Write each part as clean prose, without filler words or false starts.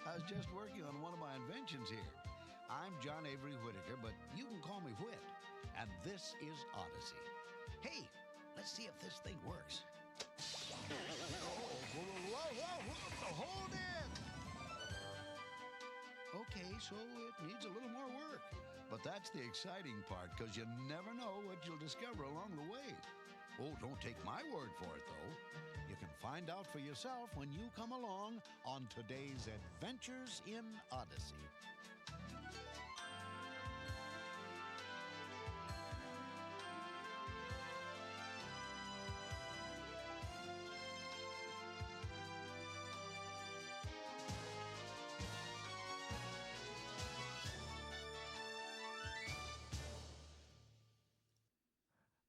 I was just working on one of my inventions here. I'm John Avery Whitaker, but you can call me Whit. And this is Odyssey. Hey, let's see if this thing works. Whoa, hold it! Okay, so it needs a little more work. But that's the exciting part, because you never know what you'll discover along the way. Oh, don't take my word for it, though. You can find out for yourself when you come along on today's Adventures in Odyssey.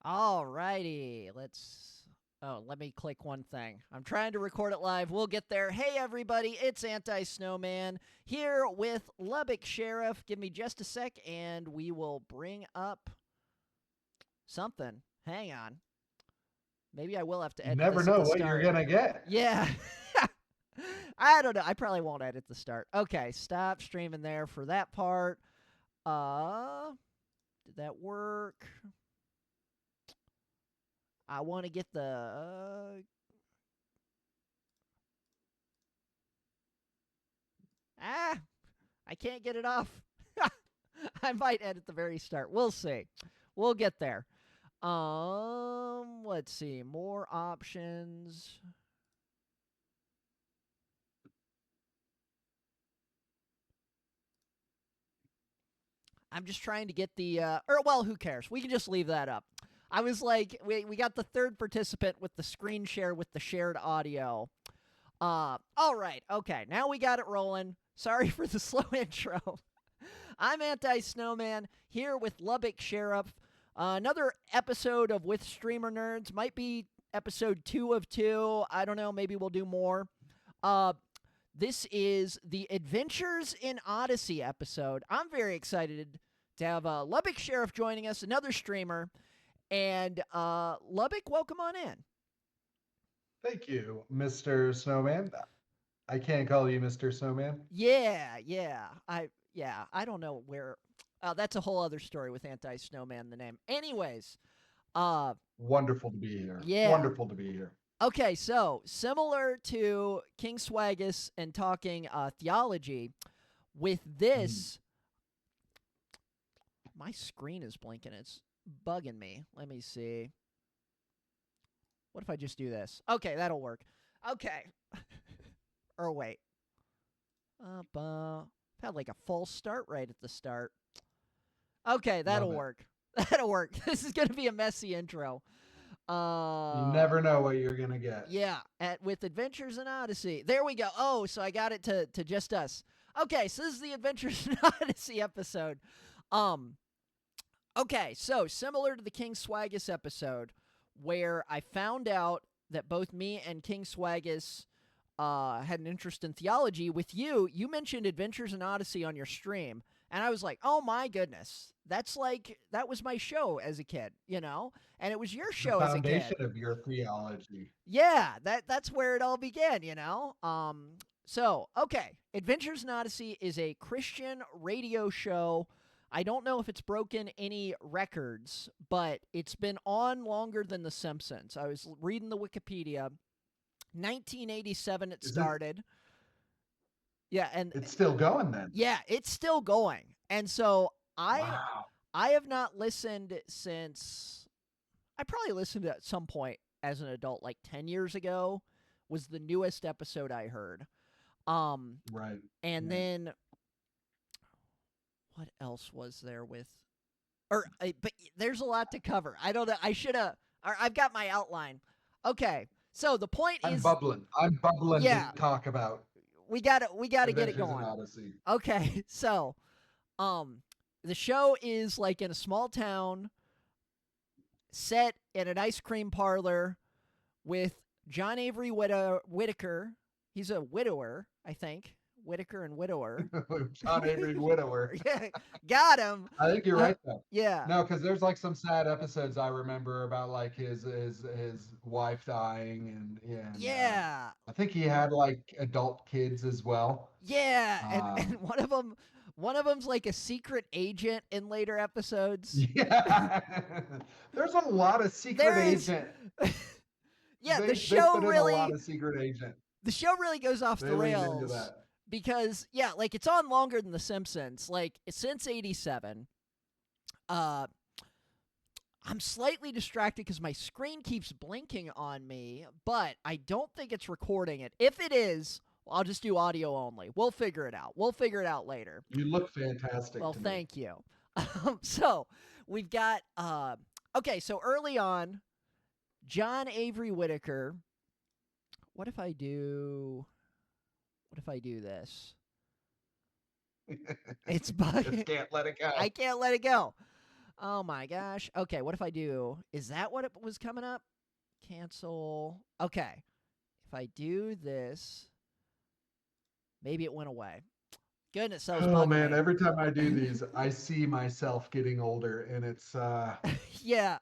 All righty, let me click one thing. I'm trying to record it live. We'll get there. Hey, everybody, it's Anti-Snowman here with LubbockSheriff. Give me just a sec, and we will bring up something. Hang on. Maybe I will have to edit You never this at know the what start. you're going to get. Yeah. I don't know. I probably won't edit the start. Okay, stop streaming there for that part. Did that work? I want to get the I can't get it off. I might edit the very start. We'll see. We'll get there. Let's see. More options. I'm just trying to get the well, who cares? We can just leave that up. I was like, we got the third participant with the screen share with the shared audio. All right. Okay. Now we got it rolling. Sorry for the slow intro. I'm Anti-Snowman here with LubbockSheriff. Another episode of With Streamer Nerds. Might be episode 2 of 2. I don't know. Maybe we'll do more. This is the Adventures in Odyssey episode. I'm very excited to have LubbockSheriff joining us, another streamer. And Lubbock, welcome on in. Thank you, Mr. Snowman. I can't call you Mr. Snowman. Yeah. I don't know where. That's a whole other story with Anti-Snowman, the name. Anyways. Wonderful to be here. Yeah. Wonderful to be here. Okay, so similar to King Swaggus and talking theology, with this, my screen is blinking. It's bugging me. Let me see. What if I just do this? Okay, that'll work. Okay. Or wait. Had like a false start right at the start. Okay, that'll work. That'll work. This is going to be a messy intro. You never know what you're going to get. Yeah, with Adventures in Odyssey. There we go. Oh, so I got it to just us. Okay, so this is the Adventures in Odyssey episode. Okay, so similar to the King Swaggus episode, where I found out that both me and King Swaggus had an interest in theology. With you mentioned Adventures in Odyssey on your stream, and I was like, oh my goodness, that was my show as a kid, you know? And it was your show as a kid. The foundation of your theology. Yeah, that's where it all began, you know? So, okay, Adventures in Odyssey is a Christian radio show. I don't know if it's broken any records, but it's been on longer than The Simpsons. I was reading the Wikipedia. 1987 it started. Yeah, and it's still going then. Yeah, it's still going. And so I have not listened since I probably listened at some point as an adult, like 10 years ago was the newest episode I heard. Right. And then what else was there with but there's a lot to cover. I don't know. I've got my outline. Okay. So the point is I'm bubbling to talk about. We got to get it going. Okay. So, the show is like in a small town set in an ice cream parlor with John Avery Whitaker. He's a widower, I think. Whitaker and Widower. John Avery Widower. Yeah, got him. I think you're right though. Yeah. No, because there's like some sad episodes I remember about like his wife dying and Yeah. I think he had like adult kids as well. Yeah, and Um, one of them's like a secret agent in later episodes. yeah, there's a lot of secret There is. agent. Yeah, They the put show in a really lot of secret agent. goes off They the leaned into rails that. because yeah, like it's on longer than The Simpsons. Like since '87. I'm slightly distracted because my screen keeps blinking on me, but I don't think it's recording it. If it is, I'll just do audio only. We'll figure it out. We'll figure it out later. You look fantastic. Well, to me. thank you. So we've got okay. So early on, John Avery Whitaker. What if I do this? It's bugging. Just can't let it go. I can't let it go. Oh my gosh. Okay, what if I do? Is that what it was coming up? Cancel. Okay. If I do this, maybe it went away. Goodness, that was Oh bugging man, me. every time I do these, I see myself getting older, and it's Yeah.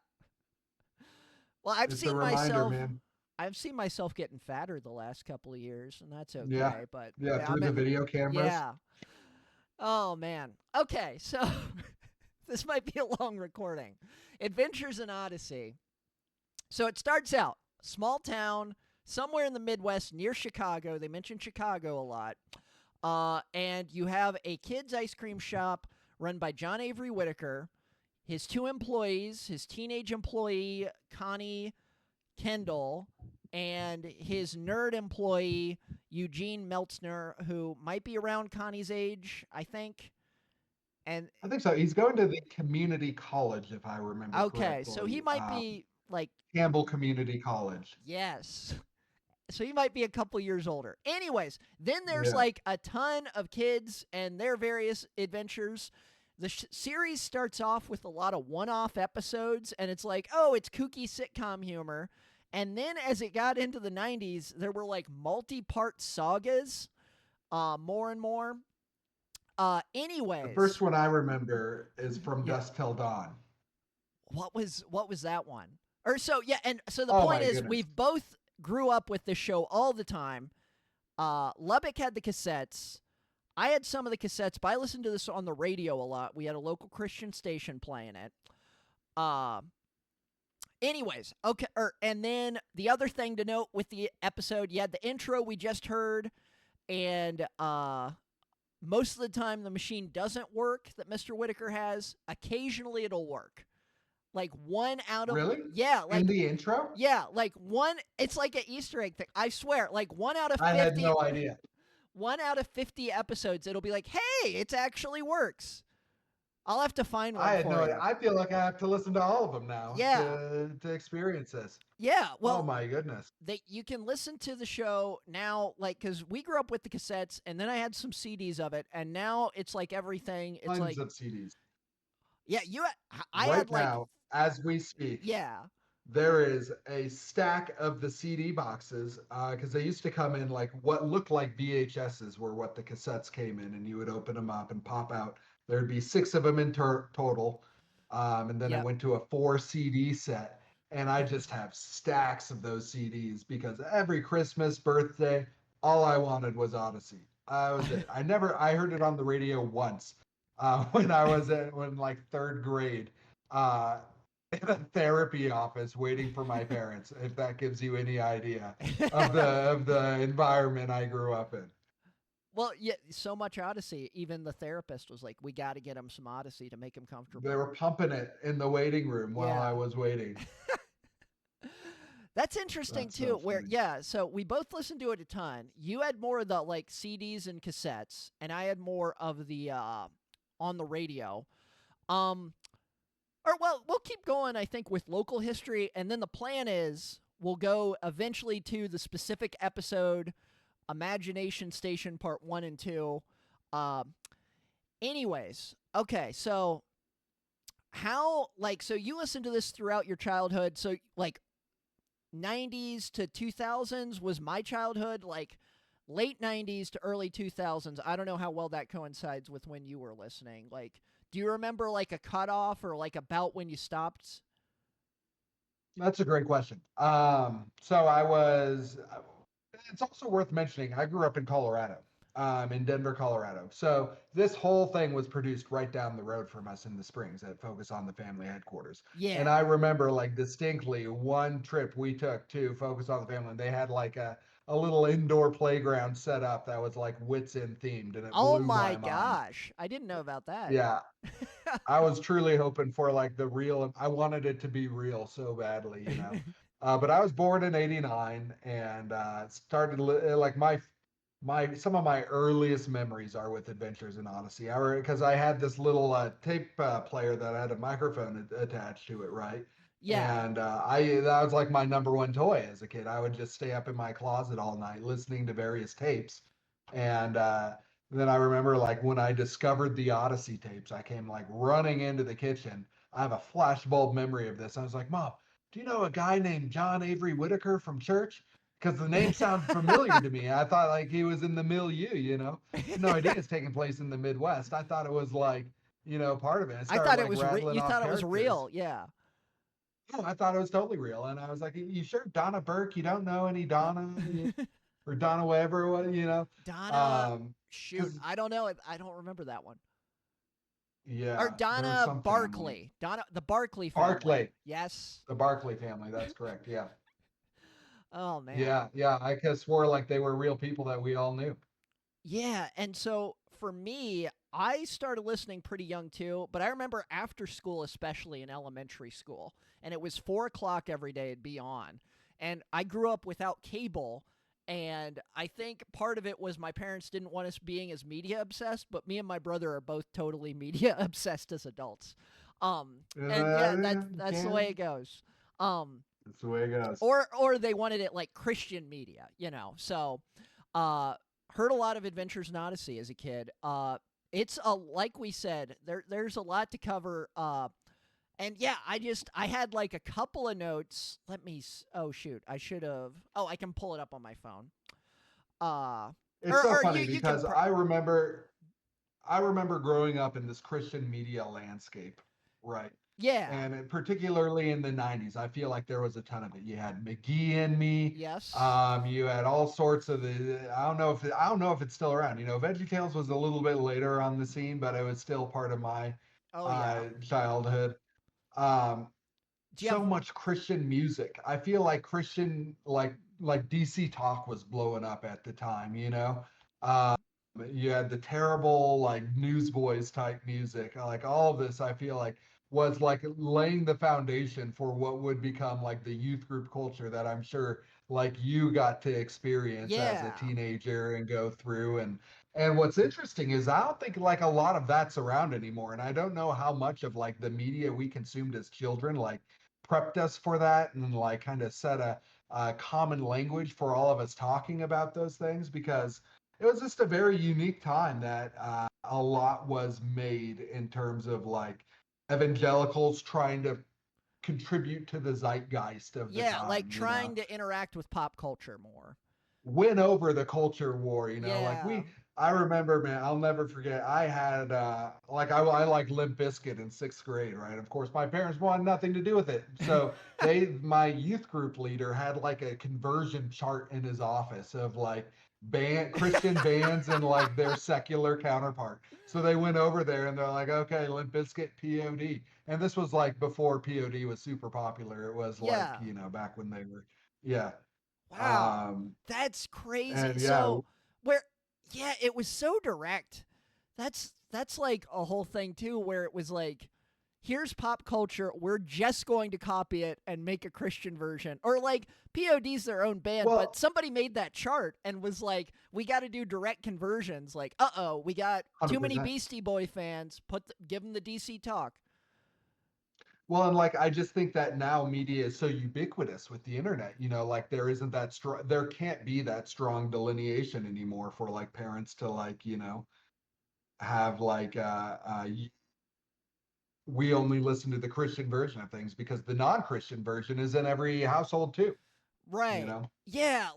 Well, it's a reminder, man. I've seen myself getting fatter the last couple of years, and that's okay. Yeah. But Yeah, through the video cameras. Yeah. Oh man. Okay, so this might be a long recording. Adventures in Odyssey. So it starts out small town somewhere in the Midwest near Chicago. They mention Chicago a lot. And you have a kids' ice cream shop run by John Avery Whitaker, his two employees, his teenage employee, Connie Kendall, and his nerd employee, Eugene Meltzner, who might be around Connie's age, I think. And I think so. He's going to the community college, if I remember okay, correctly. so he might be like Campbell Community College. yes. So he might be a couple years older. Anyways, then there's Yeah. like a ton of kids and their various adventures. The series starts off with a lot of one-off episodes, and it's like, oh, it's kooky sitcom humor. And then as it got into the 90s, there were like multi-part sagas, more and more. Anyways, The first one I remember is From Dusk Till Dawn. what was that one? Or so yeah, and so the Oh, point my is goodness. we've both grew up with this show all the time. Lubbock had the cassettes. I had some of the cassettes, but I listened to this on the radio a lot. We had a local Christian station playing it. Anyways, okay, and then the other thing to note with the episode, you had the intro we just heard, and most of the time the machine doesn't work that Mr. Whitaker has. Occasionally it'll work. Like one out of Really? yeah, like In the intro? yeah, like one. It's like an Easter egg thing. I swear, like 1 out of 50. I had no idea. 1 out of 50 episodes, it'll be like, hey, it actually works. I'll have to find one I had for no you. idea. I feel like I have to listen to all of them now. Yeah. To experience this. Yeah, well, Oh my goodness. you can listen to the show now, like, because we grew up with the cassettes, and then I had some CDs of it, and now it's like everything. It's Tons like, of CDs. yeah, I Right had like, now, as we speak, yeah, there is a stack of the CD boxes because they used to come in like what looked like VHSs were what the cassettes came in, and you would open them up and pop out. There'd be 6 of them in total, and then Yep. it went to a 4 CD set. And I just have stacks of those CDs because every Christmas, birthday, all I wanted was Odyssey. I was it. I heard it on the radio once when I was in like 3rd grade in a therapy office waiting for my parents, if that gives you any idea of the environment I grew up in. Well, yeah, so much Odyssey. Even the therapist was like, we got to get him some Odyssey to make him comfortable. They were pumping it in the waiting room while Yeah. I was waiting. That's interesting That's too. so Where funny. yeah, so we both listened to it a ton. You had more of the like CDs and cassettes, and I had more of the on the radio. Or well, we'll keep going. I think with local history, and then the plan is we'll go eventually to the specific episode, Imagination Station Part 1 and 2. Anyways, okay, so so you listened to this throughout your childhood. So like 90s to 2000s was my childhood. Like late 90s to early 2000s. I don't know how well that coincides with when you were listening. Like, do you remember like a cutoff or like about when you stopped? That's a great question. So I was, it's also worth mentioning, I grew up in Colorado, in Denver, Colorado. So this whole thing was produced right down the road from us in the Springs at Focus on the Family headquarters. And Yeah. I remember like distinctly one trip we took to Focus on the Family, and they had like a little indoor playground set up that was like Wits End themed, and it Oh blew my my mind. gosh. I didn't know about that. Yeah, I was truly hoping for like the real. I wanted it to be real so badly, you know. But I was born in '89 and started like my some of my earliest memories are with Adventures in Odyssey. I because I had this little tape player that had a microphone attached to it, right? Yeah. And I that was like my number one toy as a kid. I would just stay up in my closet all night listening to various tapes, and then I remember like when I discovered the Odyssey tapes, I came like running into the kitchen. I have a flashbulb memory of this. I was like, Mom, do you know a guy named John Avery Whitaker from church? Because the name sounded familiar to me. I thought like he was in the milieu, you know. No idea it's taking place in the Midwest. I thought it was like, you know, part of it. I I started thought it like was rattling you off thought it was characters. real. Yeah. Oh, I thought it was totally real. And I was like, you sure Donna Burke? You don't know any Donna or Donna Weber, what, you know? Donna, shoot, Because I don't know. I don't remember that one. Or yeah, there was Donna some family. Barkley. Donna, the Barkley family. Barclay, Yes. the Barclay family. That's correct. Yeah. Oh man. Yeah. Yeah. I could have swore like they were real people that we all knew. Yeah, and so for me, I started listening pretty young too, but I remember after school, especially in elementary school, and it was 4 o'clock every day it'd be on. And I grew up without cable, and I think part of it was my parents didn't want us being as media obsessed, but me and my brother are both totally media obsessed as adults. And yeah, You that's the way can. it goes. Um, That's the way it goes. or they wanted it like Christian media, you know. So, uh, heard a lot of Adventures in Odyssey as a kid. It's a like we said, there's a lot to cover. And yeah, I had like a couple of notes. Oh shoot, I should have. Oh, I can pull it up on my phone. Uh, It's so or funny you can. because I remember growing up in this Christian media landscape, right? Yeah. And particularly in the 90s, I feel like there was a ton of it. You had McGee and Me. Yes. You had all sorts of the. I don't know if it's still around. You know, VeggieTales was a little bit later on the scene, but it was still part of my Oh yeah. childhood. Um, Do you have? so much Christian music. I feel like Christian like DC Talk was blowing up at the time, you know. Um, you had the terrible like Newsboys type music. Like all of this I feel like was like laying the foundation for what would become like the youth group culture that I'm sure like you got to experience as a Yeah. teenager and go through and what's interesting is I don't think like a lot of that's around anymore. And I don't know how much of like the media we consumed as children like prepped us for that and like kind of set a common language for all of us talking about those things because it was just a very unique time that a lot was made in terms of like evangelicals trying to contribute to the zeitgeist of the Yeah, time, like you know, trying to interact with pop culture more. win over the culture war, you know, like Yeah. I remember, man, I'll never forget. I had like I like Limp Bizkit in sixth grade, right? Of course, my parents wanted nothing to do with it. So my youth group leader had like a conversion chart in his office of like Christian bands and like their secular counterpart. So they went over there and they're like, okay, Limp Bizkit, POD. And this was like before POD was super popular. It was like, Yeah. you know, back when they were, yeah. Wow. Um, That's crazy. and yeah, So where yeah, it was so direct. That's like a whole thing too where it was like here's pop culture, we're just going to copy it and make a Christian version. Or like POD's their own band, but well, somebody made that chart and was like, we got to do direct conversions. Like, uh-oh, we got too many 100%. Beastie Boy fans. Give them the DC talk. Well, and like I just think that now media is so ubiquitous with the internet, you know, like there isn't that strong, there can't be that strong delineation anymore for like parents to like, you know, have like we only listen to the Christian version of things because the non-Christian version is in every household too. you Right. know? Yeah,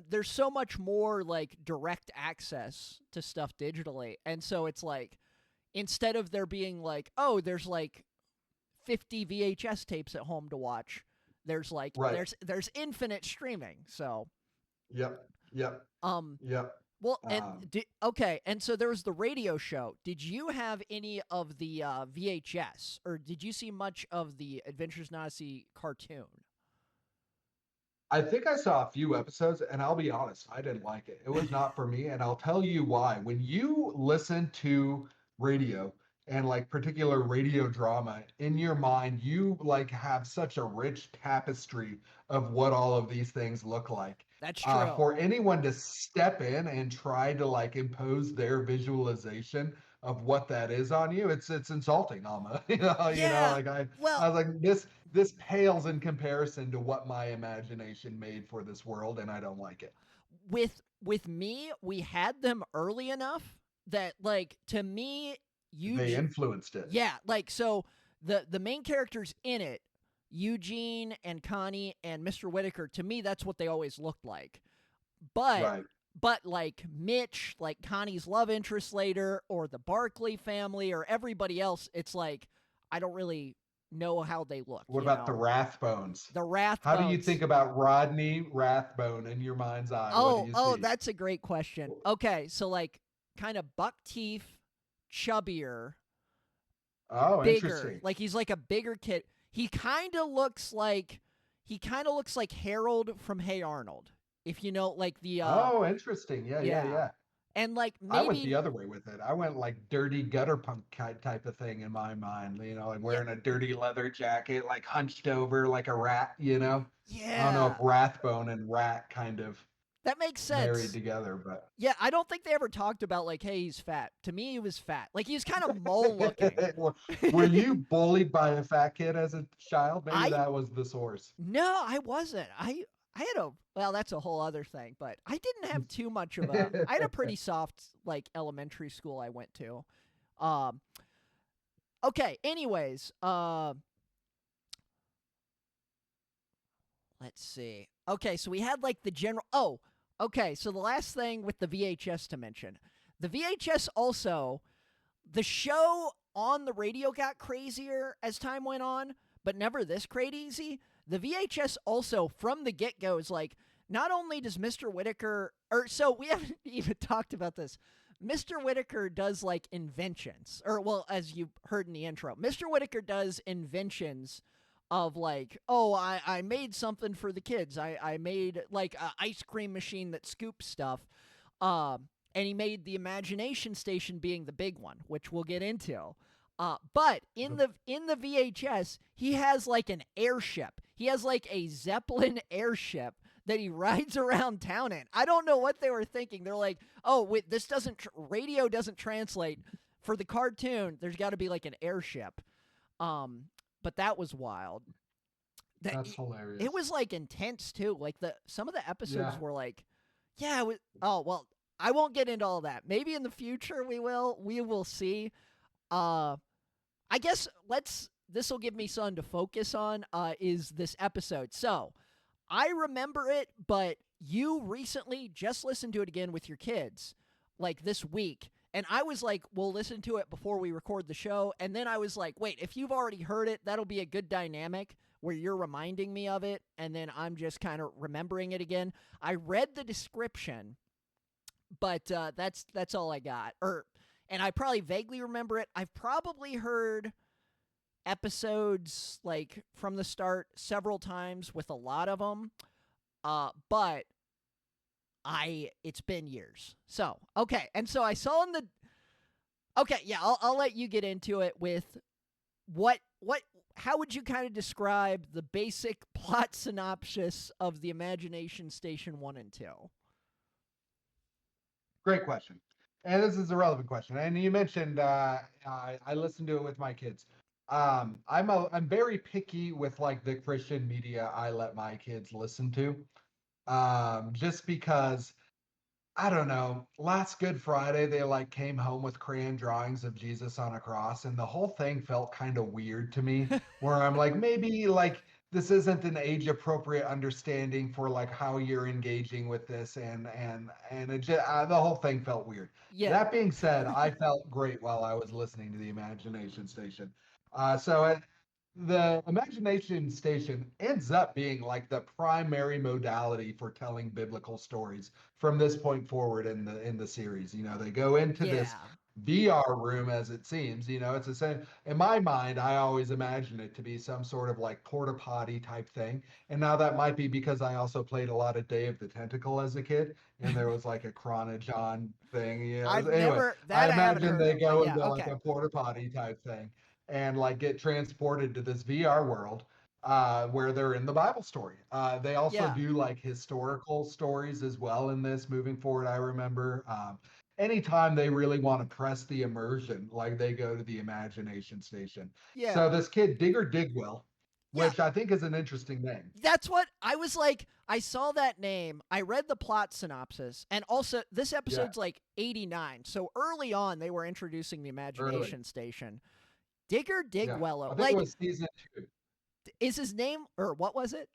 there's so much more like direct access to stuff digitally. And so it's like instead of there being like, oh, there's like 50 VHS tapes at home to watch, there's like Right. there's infinite streaming. So, Yep. Yep. um Yep. well, and Um, okay, and so there was the radio show. Did you have any of the VHS, or did you see much of the Adventures in Odyssey cartoon? I think I saw a few episodes, and I'll be honest, I didn't like it. It was not for me, and I'll tell you why. When you listen to radio and like particular radio drama in your mind, you like have such a rich tapestry of what all of these things look like. That's true. For anyone to step in and try to like impose their visualization of what that is on you, it's insulting almost. Yeah. Like I Well, was like this pales in comparison to what my imagination made for this world, and I don't like it. with me, we had them early enough that like to me, They influenced it. yeah, like so the main characters in it, Eugene and Connie and Mr. Whitaker, to me that's what they always looked like. But Right. like Mitch, like Connie's love interest later, or the Barkley family, or everybody else, it's like I don't really know how they look. What You about the know, Rathbones? the How do you Rathbones. think about Rodney Rathbone in your mind's eye? What do you Oh, see? that's a great question. Okay, so like kind of buck teeth, chubbier, Oh, bigger. interesting. Like he's like a bigger kid. He kind of looks like Harold from Hey Arnold. If you know like the Oh, interesting. Yeah, yeah, yeah. yeah. And like I went maybe the other way with it. I went like dirty gutter punk type of thing in my mind, like yeah, wearing a dirty leather jacket, like hunched over like a rat. I don't know if yeah. Rathbone and rat kind of That makes married sense. together, but Yeah, I don't think they ever talked about like, hey, he's fat. To me, he was fat. Like he's kind of mole looking. were you bullied by a fat kid as a child? Maybe I that was the source. No, I wasn't. I had a well, that's a whole other thing, but I didn't have too much of a I had a pretty soft like elementary school I went to. Um okay, anyways, let's see. Okay, so we had like the general okay, so the last thing with the VHS to mention. The VHS also the show on the radio got crazier as time went on, but never this crazy. The VHS also, from the get go, is like, not only does Mr. Whitaker, or so we haven't even talked about this. Mr. Whitaker does like inventions, or well, as you heard in the intro, Mr. Whitaker does inventions of like, oh, I made something for the kids. I made like an ice cream machine that scoops stuff. And he made the imagination station being the big one, which we'll get into. But in the VHS, he has like an airship. He has like a Zeppelin airship that he rides around town in. I don't know what they were thinking. They're like, oh, wait, this doesn't radio doesn't translate for the cartoon. There's got to be like an airship. But that was wild. That's hilarious. It was like intense too. Like some of the episodes Yeah. were like, yeah. Oh well, I won't get into all that. Maybe in the future we will. We will see. I guess this will give me something to focus on. Is this episode? So I remember it, but you recently just listened to it again with your kids, like this week. And I was like, we'll listen to it before we record the show. And then I was like, wait, if you've already heard it, that'll be a good dynamic where you're reminding me of it. And then I'm just kind of remembering it again. I read the description, but that's all I got. And I probably vaguely remember it. I've probably heard episodes like from the start several times with a lot of them. But it's been years. So, okay. And so I saw in the okay, yeah, I'll let you get into it with how would you kind of describe the basic plot synopsis of the Imagination Station 1 and 2? Great question. And this is a relevant question. And you mentioned I listened to it with my kids. I'm very picky with like the Christian media I let my kids listen to. Just because I don't know, last Good Friday they like came home with crayon drawings of Jesus on a cross, and the whole thing felt kind of weird to me, where I'm like, maybe like this isn't an age appropriate understanding for like how you're engaging with this, and it just, the whole thing felt weird. Yeah. That being said, I felt great while I was listening to the Imagination Station. The Imagination Station ends up being like the primary modality for telling biblical stories from this point forward in the series. They go into this Yeah. VR room, as it seems. It's the same. In my mind, I always imagine it to be some sort of like porta potty type thing. And now that might be because I also played a lot of Day of the Tentacle as a kid, and there was like a Chronojon thing. I've Anyway, never I that I haven't imagine heard they of, but go yeah, into like okay. a porta potty type thing and like get transported to this VR world where they're in the Bible story. They also Yeah. do like historical stories as well in this moving forward. I remember anytime they really want to press the immersion, like they go to the Imagination Station. So Yeah. this kid, Digger Digwell, Yeah. which I think is an interesting name. That's what I was like. I saw that name. I read the plot synopsis. And also, this Yeah, episode's like 89. So early on, they were introducing the early. Imagination Station. Digger Yeah, I Digwellow. think it Like, was season 2. is his name, or what was it?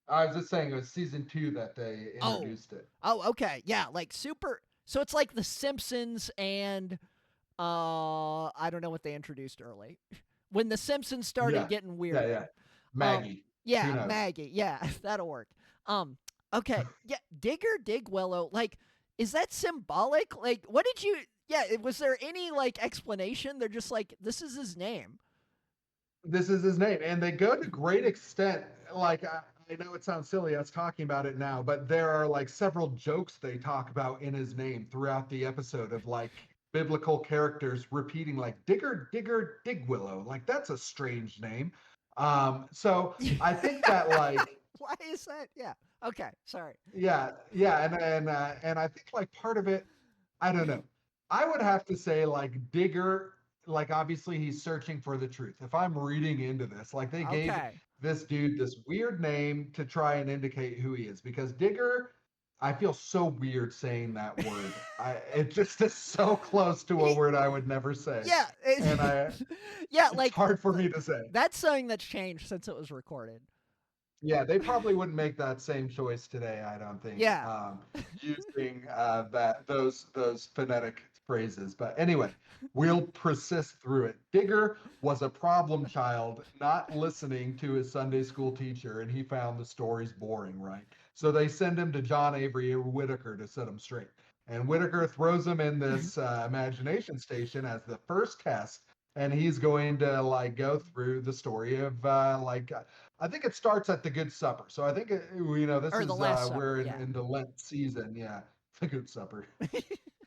I was just saying it was season 2 that they Oh. introduced it. Oh, okay. Yeah, like super. So it's like The Simpsons and I don't know what they introduced early. When The Simpsons started Yeah, getting yeah, yeah. weirded. Um, Maggie. Who yeah, knows? Maggie. Yeah, that'll work. Um, okay. Yeah, Digger Digwellow. Like, is that symbolic? Like, what did you? Yeah, was there any like explanation? They're just like, this is his name. This is his name, and they go to great extent. Like I know it sounds silly us talking about it now, but there are like several jokes they talk about in his name throughout the episode of like biblical characters repeating like Digger Digger Digwillow. Like that's a strange name. So I think that like Why is that? Yeah. Okay. Sorry. yeah, and I think like part of it, I don't know. I would have to say like Digger, like obviously he's searching for the truth. If I'm reading into this, like they gave Okay. this dude this weird name to try and indicate who he is because Digger, I feel so weird saying that word. It just is so close to a word I would never say. Yeah. And Yeah. it's Like hard for me to say. that's something that's changed since it was recorded. Yeah, they probably wouldn't make that same choice today, I don't think, Yeah. using those phonetic phrases. But anyway, we'll persist through it. Digger was a problem child, not listening to his Sunday school teacher, and he found the stories boring, right? So they send him to John Avery Whitaker to set him straight. And Whitaker throws him in this imagination station as the first test, and he's going to like go through the story of I think it starts at the Good Supper. So I think this Or the is Last Supper. we're Yeah. in the Lent season. Yeah, the Good Supper.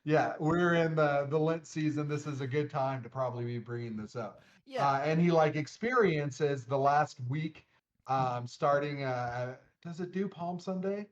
Yeah, we're in the Lent season. This is a good time to probably be bringing this up. Yeah. And he like experiences the last week, starting. Does it do Palm Sunday?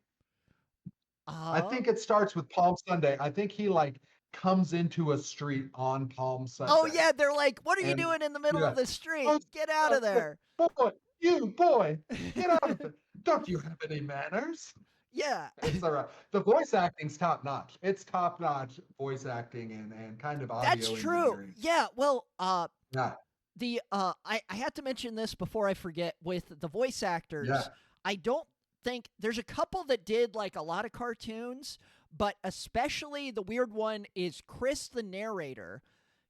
I Uh, think it starts with Palm Sunday. I think he like comes into a street on Palm oh Sunday, yeah, they're like, "What are you and doing in the middle of yeah, the street? oh, Get out of there!" boy, you boy, get out of it! Don't you have any manners? Yeah, It's all right. The voice acting's top notch. It's top notch voice acting and kind of that's audio true. engineering. Yeah, well, Yeah, I had to mention this before I forget. With the voice yeah. actors, I don't think there's a couple that did like a lot of cartoons, but especially the weird one is Chris, the narrator,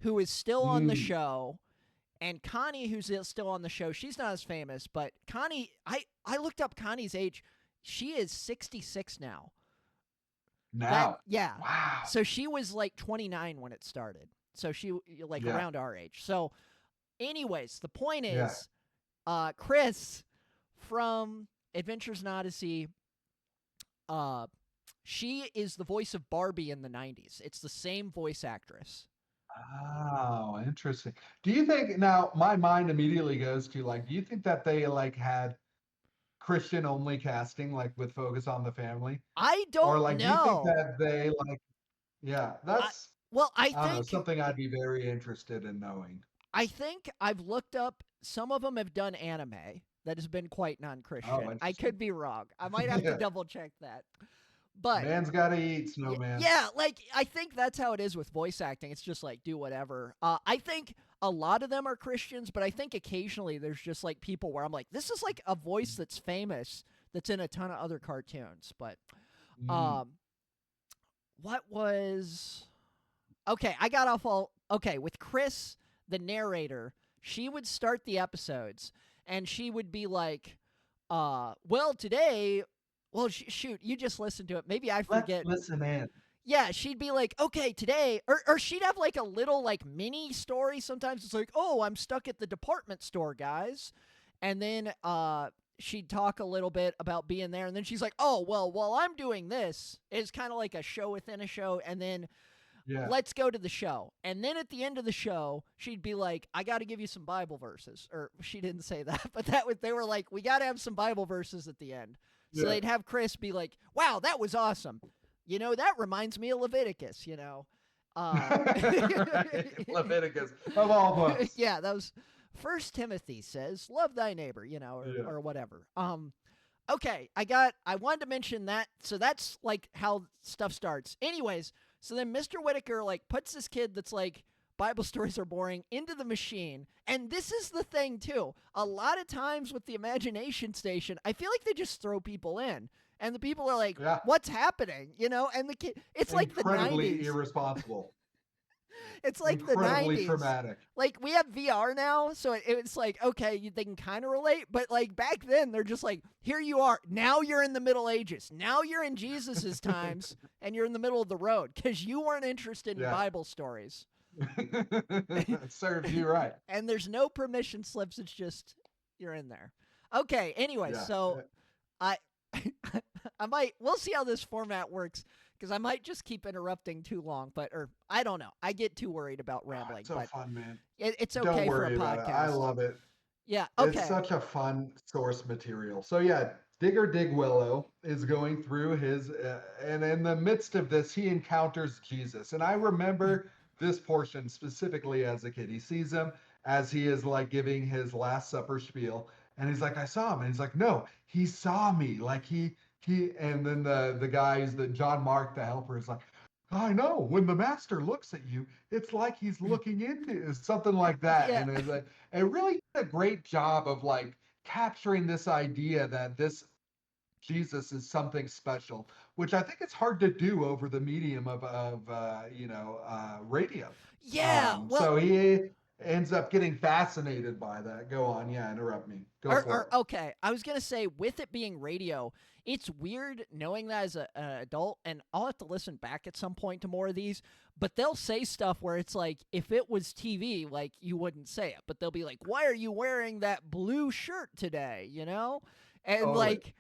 who is still on the Mm, show. And Connie, who's still on the show, she's not as famous, but Connie, I looked up Connie's age. She is 66 now. now, Yeah. wow. So she was like 29 when it started. So she like Yeah, around our age. So anyways, the point yeah. is Chris from Adventures in Odyssey, uh she is the voice of Barbie in the 90s. It's the same voice actress. Oh, interesting. Do you think now my mind immediately goes to like, do you think that they like had Christian only casting, like with focus on the family? I Or don't like, do you think know. that they like, yeah, I that's, well, I I don't know, think something I'd be very interested in knowing. I think I've looked up some of them have done anime that has been quite Oh, non-Christian. I interesting. could be wrong. I might have to Yeah. double check that. But Man's gotta eat, snowman. yeah, like I think that's how it is with voice acting. It's just like do whatever. I think a lot of them are Christians, but I think occasionally there's just like people where I'm like, this is like a voice that's famous that's in a ton of other cartoons. But Mm. um, what was okay? I got off all okay with Chris, the narrator. She would start the episodes, and she would be like, well, today." Well, shoot, you just listened to it. Maybe I Let's forget. listen in. Yeah, she'd be like, okay, today, or she'd have like a little like mini story. Sometimes it's like, oh, I'm stuck at the department store, guys. And then she'd talk a little bit about being there. And then she's like, oh, well, while I'm doing this, it's kind of like a show within a show. And then Yeah. let's go to the show. And then at the end of the show, she'd be like, I got to give you some Bible verses. Or she didn't say that, but they were like, we got to have some Bible verses at the end. So they'd have Chris be like, wow, that was awesome. You know, that reminds me of Leviticus, you know. Leviticus of all books. Yeah, that was First Timothy says, love thy neighbor, you know, or whatever. Okay, I wanted to mention that. So that's like how stuff starts. Anyways, so then Mr. Whitaker like puts this kid that's like, Bible stories are boring into the machine. And this is the thing too. A lot of times with the Imagination Station, I feel like they just throw people in. And the people are like, what's happening? You know, and the kid, it's like the 90s. Incredibly irresponsible. It's like incredibly the 90s. Traumatic. Like, we have VR now, so it's like, okay, they can kind of relate. But, like, back then, they're just like, here you are. Now you're in the Middle Ages. Now you're in Jesus's times, and you're in the middle of the road because you weren't interested in Bible stories. It serves you right. And there's no permission slips. It's just, you're in there. Okay, anyway, so we'll see how this format works, because I might just keep interrupting too long, or I don't know. I get too worried about rambling. It's so fun, man. It's okay for a podcast. I love it. Yeah, okay. It's such a fun source material. So yeah, Digger Digwillow is going through his, and in the midst of this, he encounters Jesus. And I remember this portion specifically as a kid. He sees him as he is like giving his Last Supper spiel. And he's like, I saw him. And he's like, no, he saw me. Like and then the guy who's the John Mark, the helper, is like, I know, when the master looks at you, it's like he's looking into something like that. Yeah. And it's like, it really did a great job of like capturing this idea that this Jesus is something special, which I think it's hard to do over the medium of radio. Yeah. So he ends up getting fascinated by that. Go on. Yeah, interrupt me. Go for it. Okay, I was going to say, with it being radio, it's weird knowing that as an adult, and I'll have to listen back at some point to more of these, but they'll say stuff where it's like, if it was TV, like, you wouldn't say it, but they'll be like, why are you wearing that blue shirt today, you know? And like,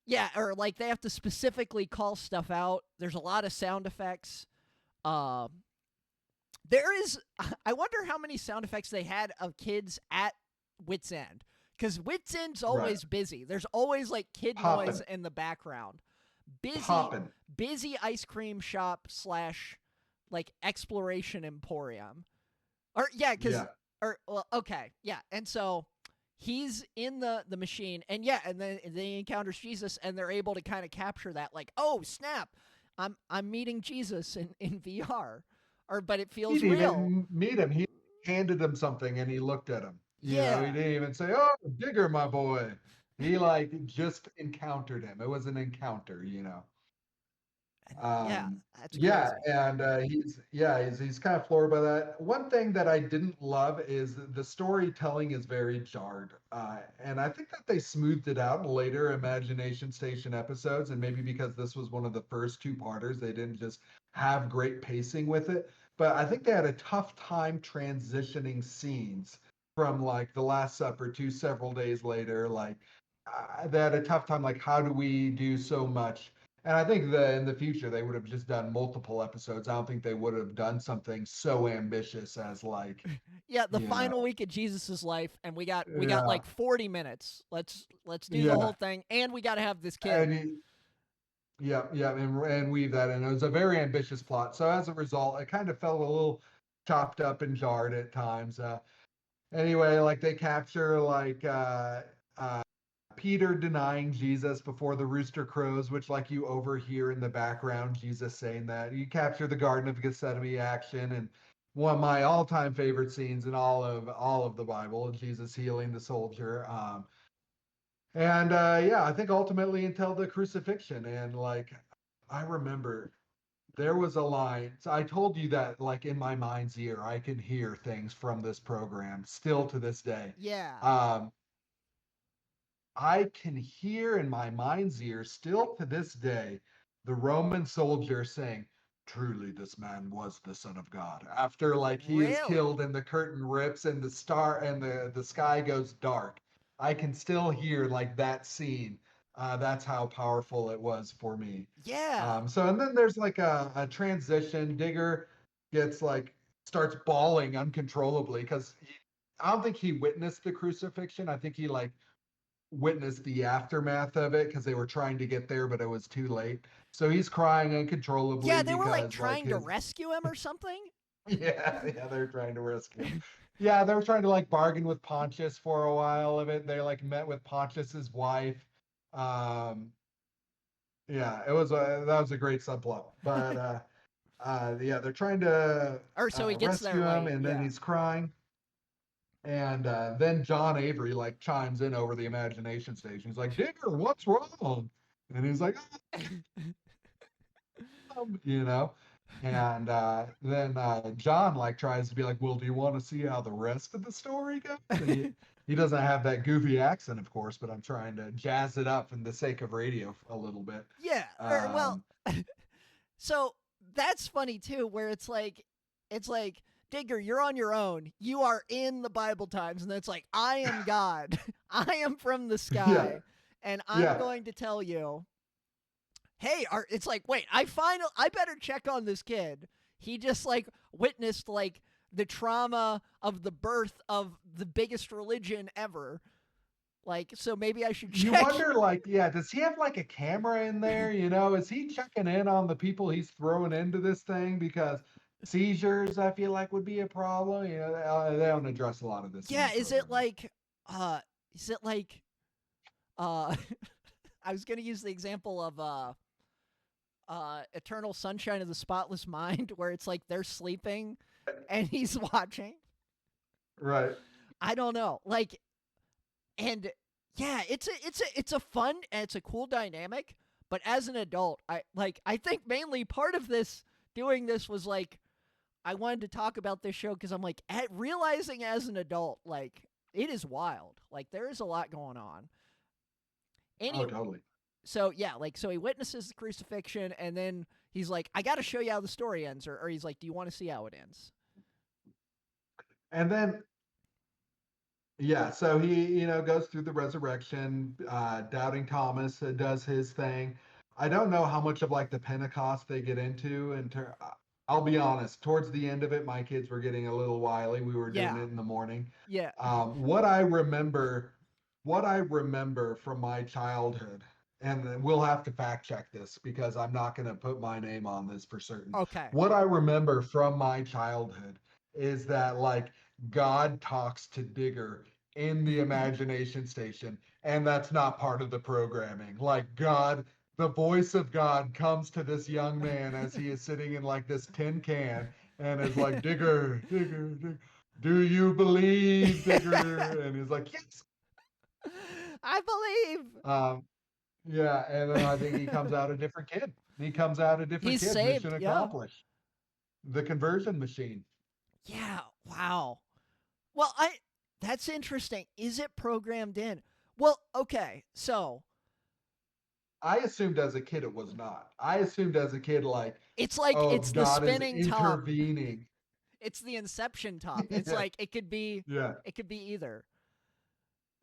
yeah, or like they have to specifically call stuff out. There's a lot of sound effects. There is, I wonder how many sound effects they had of kids at Wits End. Because Wits End's always busy. There's always like kid noise in the background. Busy ice cream shop / like exploration emporium. Or yeah, because and so he's in the machine, and then he encounters Jesus, and they're able to kind of capture that, like, oh snap, I'm meeting Jesus in VR. But it feels real. He didn't meet him. He handed him something, and he looked at him. You know, he didn't even say, "Oh, Digger, my boy." He like just encountered him. It was an encounter, you know. That's crazy. And he's kind of floored by that. One thing that I didn't love is the storytelling is very jarred, and I think that they smoothed it out in later Imagination Station episodes, and maybe because this was one of the first two-parters, they didn't just have great pacing with it. But I think they had a tough time transitioning scenes from like the Last Supper to several days later. Like they had a tough time. Like, how do we do so much? And I think in the future they would have just done multiple episodes. I don't think they would have done something so ambitious as like the final week of Jesus's life, and we got like 40 minutes. Let's do the whole thing, and we got to have this kid. And weave that in. It was a very ambitious plot. So as a result, it kind of felt a little chopped up and jarred at times. Anyway, like they capture like Peter denying Jesus before the rooster crows, which like you overhear in the background, Jesus saying that. You capture the Garden of Gethsemane action, and one of my all-time favorite scenes in all of the Bible, Jesus healing the soldier. And yeah, I think ultimately until the crucifixion. And like, I remember there was a line. So I told you that, like, in my mind's ear, I can hear things from this program still to this day. Yeah. Um, I can hear in my mind's ear still to this day the Roman soldier saying, "Truly, this man was the Son of God." After like he is Really? killed and the curtain rips and the star and the sky goes dark, I can still hear like that scene. That's how powerful it was for me. Yeah. So and then there's like a transition. Digger gets like starts bawling uncontrollably because I don't think he witnessed the crucifixion. I think he like witnessed the aftermath of it because they were trying to get there, but it was too late. So he's crying Yeah, uncontrollably they were like because like trying to his rescue him or something. yeah, they're trying to rescue him. Yeah, they were trying to like bargain with Pontius for a while of it. They like met with Pontius's wife. Um, yeah, it was that was a great subplot. But yeah, they're trying to Or so he gets there rescue him, late. and then Yeah. he's crying. And then John Avery like chimes in over the imagination station. He's like, "Digger, what's wrong?" And he's like, you know. And then John like tries to be like, "Well, do you want to see how the rest of the story goes?" And he doesn't have that goofy accent, of course, but I'm trying to jazz it up for the sake of radio a little bit. Yeah. Or well, Um, so that's funny too, where it's like, Digger, you're on your own. You are in the Bible times, and then it's like, I am God. I am from the yeah, sky, and I'm yeah, going to tell you, hey, it's like, wait, I better check on this kid. He just like witnessed like the trauma of the birth of the biggest religion ever. Like, so maybe I should you check. wonder, like, yeah, does he have like a camera in there? You know, is he checking in on the people he's throwing into this thing? Because seizures, I feel like, would be a problem. You know, they don't address a lot of this in Yeah, the programming. uh is it like uh I was gonna use the example of Eternal Sunshine of the Spotless Mind, where it's like they're sleeping and he's watching. Right. I don't know. Like, and yeah, it's a fun and it's a cool dynamic, but as an adult, I think mainly part of this doing this was like I wanted to talk about this show because I'm like realizing as an adult, like it is wild. Like there is a lot going on. Oh, Any totally. so yeah, like so he witnesses the crucifixion and then he's like, I got to show you how the story ends, or he's like, do you want to see how it ends? And then, yeah, so he, goes through the resurrection. Doubting Thomas does his thing. I don't know how much of like the Pentecost they get into. I'll be honest, towards the end of it, my kids were getting a little wily. We were doing Yeah, it in the morning. yeah. What I remember, from my childhood, and then we'll have to fact check this because I'm not going to put my name on this for certain. Okay. What I remember from my childhood is that like God talks to Digger in the imagination station, and that's not part of the programming. Like God, the voice of God comes to this young man as he is sitting in like this tin can and is like, Digger, Digger, Digger, do you believe, Digger? And he's like, yes. I believe Um, yeah, and then I think he comes out a different kid. He comes out a different he's kid. saved. Mission Yeah. accomplished. The conversion machine. Yeah. Wow. Well, I that's interesting. Is it programmed in? Well, okay. So, I assumed as a kid it was not. I assumed as a kid, like, it's like oh, it's the God is spinning top. intervening. It's the inception top. It's Yeah, like yeah. it could be either.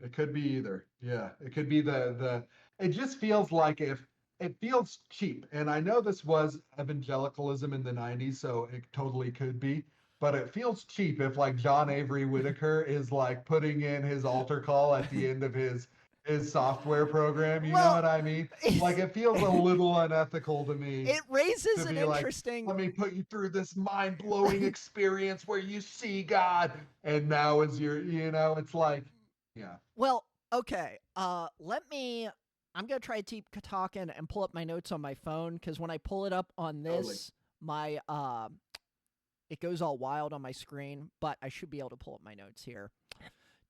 It could be either. Yeah, it could be the. It just feels like if it feels cheap, and I know this was evangelicalism in the '90s, so it totally could be. But it feels cheap if like John Avery Whitaker is like putting in his altar call at the end of his software program. You know Well, what I mean? Like it's it feels a little unethical to me it raises to an be like, interesting. let me put you through this mind-blowing experience where you see God, and now is it's like, yeah. Well, okay. Let me. I'm gonna try to keep talking and pull up my notes on my phone because when I pull it up on Totally. this, my it goes all wild on my screen, but I should be able to pull up my notes here.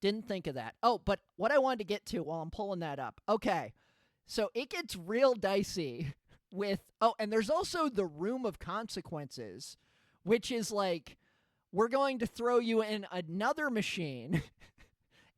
Didn't think of that. Oh, but what I wanted to get to while I'm pulling that up. Okay, so it gets real dicey with, and there's also the Room of Consequences, which is like, we're going to throw you in another machine.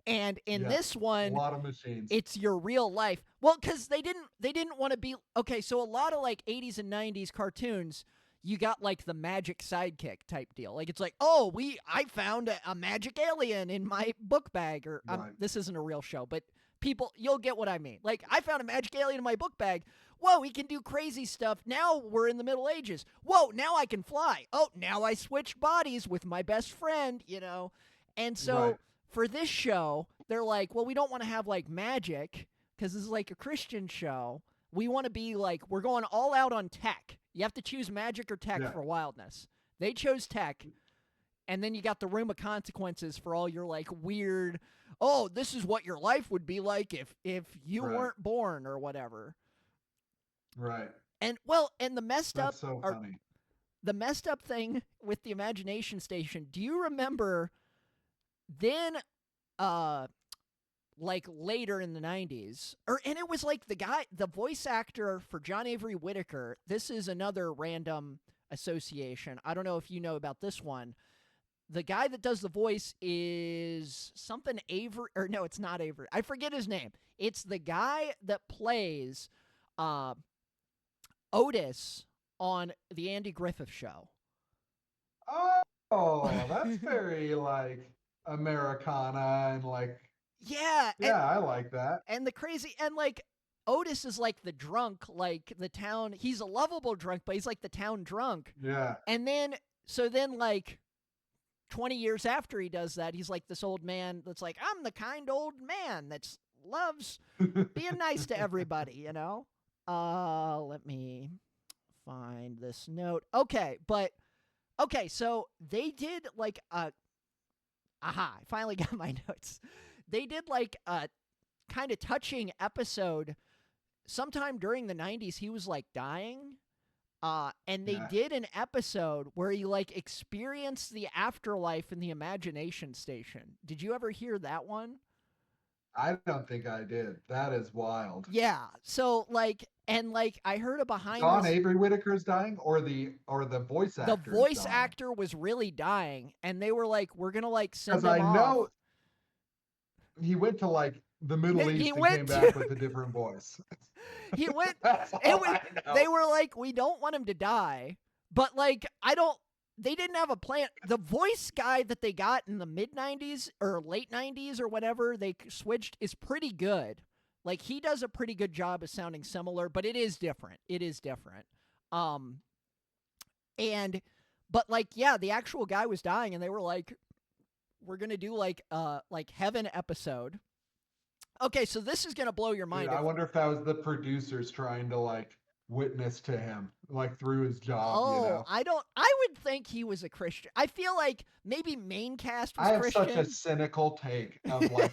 And in this one, a lot of machines. It's your real life. Well, because they didn't want to be, okay, so a lot of like 80s and 90s cartoons, you got like the magic sidekick type deal. Like it's like, I found a magic alien in my book bag, or Right. This isn't a real show, but people, you'll get what I mean. Like, I found a magic alien in my book bag. Whoa, he can do crazy stuff. Now we're in the Middle Ages. Whoa, now I can fly. Oh, now I switched bodies with my best friend, you know? And so Right. for this show, they're like, well, we don't want to have like magic because this is like a Christian show. We want to be like, we're going all out on tech. You have to choose magic or tech for wildness. They chose tech. And then you got the Room of Consequences for all your like weird, this is what your life would be like if you weren't born or whatever. Right. And the messed That's so funny. The messed up thing with the Imagination Station, do you remember then like later in the 90s, and it was like the voice actor for John Avery Whittaker, this is another random association. I don't know if you know about this one. The guy that does the voice is something Avery, or no, it's not Avery. I forget his name. It's the guy that plays Otis on the Andy Griffith Show. Oh, that's very like Americana and like. Yeah. I like that. And the crazy, and like Otis is like the drunk, like the town. He's a lovable drunk, but he's like the town drunk. Yeah. And then like 20 years after he does that, he's like this old man that's like, I'm the kind old man that loves being nice to everybody, you know? Let me find this note. Okay, so they did like I finally got my notes. They did like a kind of touching episode sometime during the 90s. He was like dying. And they did an episode where he like experienced the afterlife in the Imagination Station. Did you ever hear that one? I don't think I did. That is wild. Yeah. So like, and like I heard a behind John Avery Whittaker's dying, or the voice actor. The voice actor was really dying, and they were like, we're gonna like send him off. Because I know he went to like the Middle East and came back with a different voice. He went. I know. They were like, we don't want him to die, but like they didn't have a plan. The voice guy that they got in the mid 90s or late 90s or whatever they switched is pretty good. Like he does a pretty good job of sounding similar, but it is different. But like, yeah, the actual guy was dying, and they were like, we're gonna do like heaven episode. Okay, so this is gonna blow your mind. Dude, I wonder if that was the producers trying to like witness to him, like through his job. You know? I would think he was a Christian. I feel like maybe main cast was Christian. I have such a cynical take of like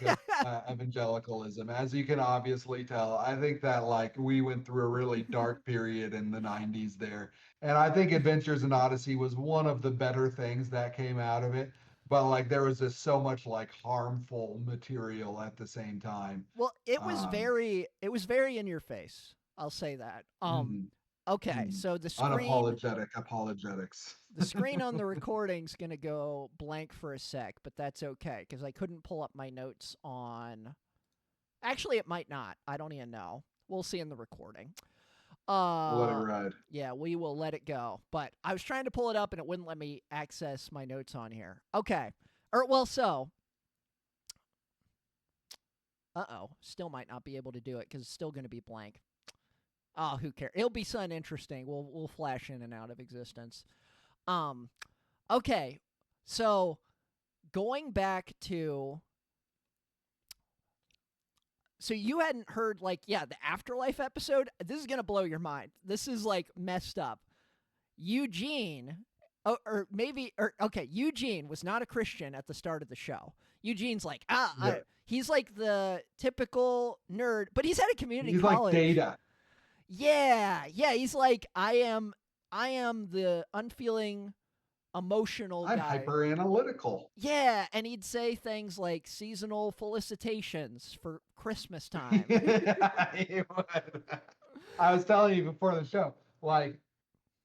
evangelicalism, as you can obviously tell. I think that like we went through a really dark period in the 90s there, and I think Adventures in Odyssey was one of the better things that came out of it. But like there was just so much like harmful material at the same time. Well, it was very in your face. I'll say that. Okay, so the screen, unapologetic apologetics. The screen on the recording's gonna go blank for a sec, but that's okay because I couldn't pull up my notes on. Actually, it might not. I don't even know. We'll see in the recording. Let it ride. Yeah, we will let it go. But I was trying to pull it up, and it wouldn't let me access my notes on here. Okay. Still might not be able to do it because it's still going to be blank. Oh, who cares? It'll be something interesting. We'll flash in and out of existence. Okay. So going back to. So you hadn't heard, like, the Afterlife episode? This is going to blow your mind. This is, like, messed up. Eugene was not a Christian at the start of the show. Eugene's like, he's like the typical nerd, but he's at a community college. He's like Data. Yeah, he's like, I am the unfeeling emotional I'm guy. hyper analytical. Yeah, and he'd say things like seasonal felicitations for Christmas time. He would. I was telling you before the show, like,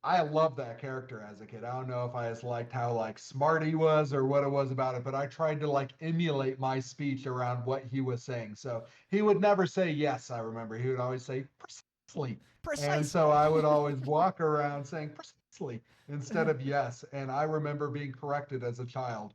I loved that character as a kid. I don't know if I just liked how like smart he was or what it was about it, but I tried to like emulate my speech around what he was saying. So he would never say yes, I remember. He would always say precisely. And Precisely. so I would always walk around saying precisely instead of yes. And I remember being corrected as a child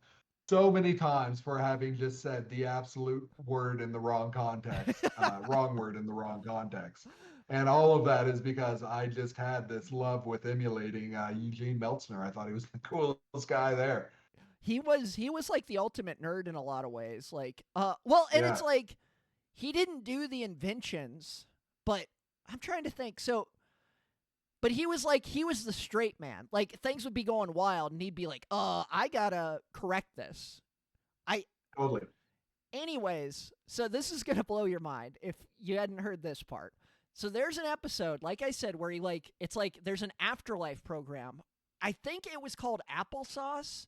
so many times for having just said the absolute word in the wrong context, wrong word in the wrong context. And all of that is because I just had this love with emulating Eugene Meltzner. I thought he was the coolest guy there. He was like the ultimate nerd in a lot of ways. Like, well, and Yeah. it's like he didn't do the inventions, but I'm trying to think. So, but he was the straight man. Like things would be going wild, and he'd be like, I gotta correct this. I, Totally. anyways. So this is gonna blow your mind if you hadn't heard this part. So there's an episode, like I said, where it's like there's an afterlife program. I think it was called Applesauce.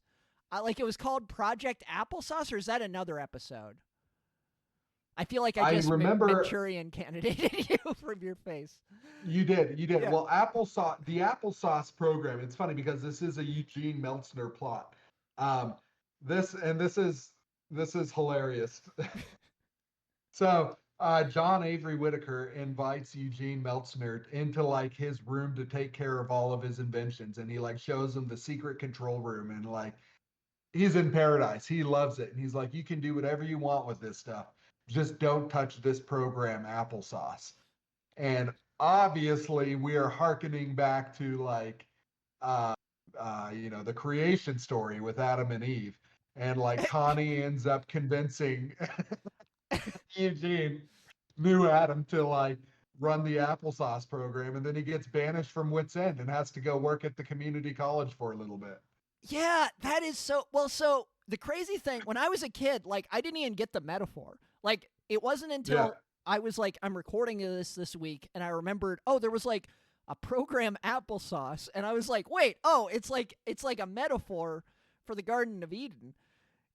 Like it was called Project Applesauce, or is that another episode? I feel like I I just remember Manchurian candidated you from your face. you did. You did. Yeah. Well, the applesauce program, it's funny because this is a Eugene Meltzner plot. Um, this is hilarious. So John Avery Whitaker invites Eugene Meltzner into like his room to take care of all of his inventions, and he like shows him the secret control room, and like he's in paradise. He loves it, and he's like, "You can do whatever you want with this stuff. Just don't touch this program, applesauce." And obviously, we are hearkening back to like, uh, the creation story with Adam and Eve, and like Connie ends up convincing Eugene knew Adam to like run the applesauce program, and then he gets banished from Wits End and has to go work at the community college for a little bit. Yeah, that is so well. So the crazy thing, when I was a kid, like I didn't even get the metaphor. Like it wasn't Yeah, until I was like, I'm recording this week, and I remembered, oh, there was like a program applesauce, and I was like, wait, oh, it's like a metaphor for the Garden of Eden.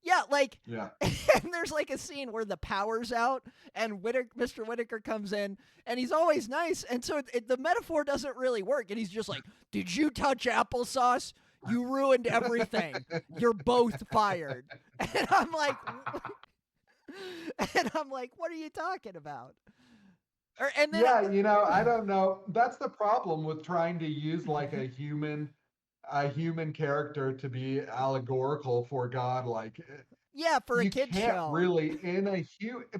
Yeah, like, yeah. and there's like a scene where the power's out, and Mr. Whitaker comes in, and he's always nice, and so the metaphor doesn't really work, and he's just like, "Did you touch applesauce? You ruined everything. You're both fired." And I'm like, what are you talking about? And then Yeah, I don't know. That's the problem with trying to use like a human character to be allegorical for God. Like yeah, for a you kid's can't show. really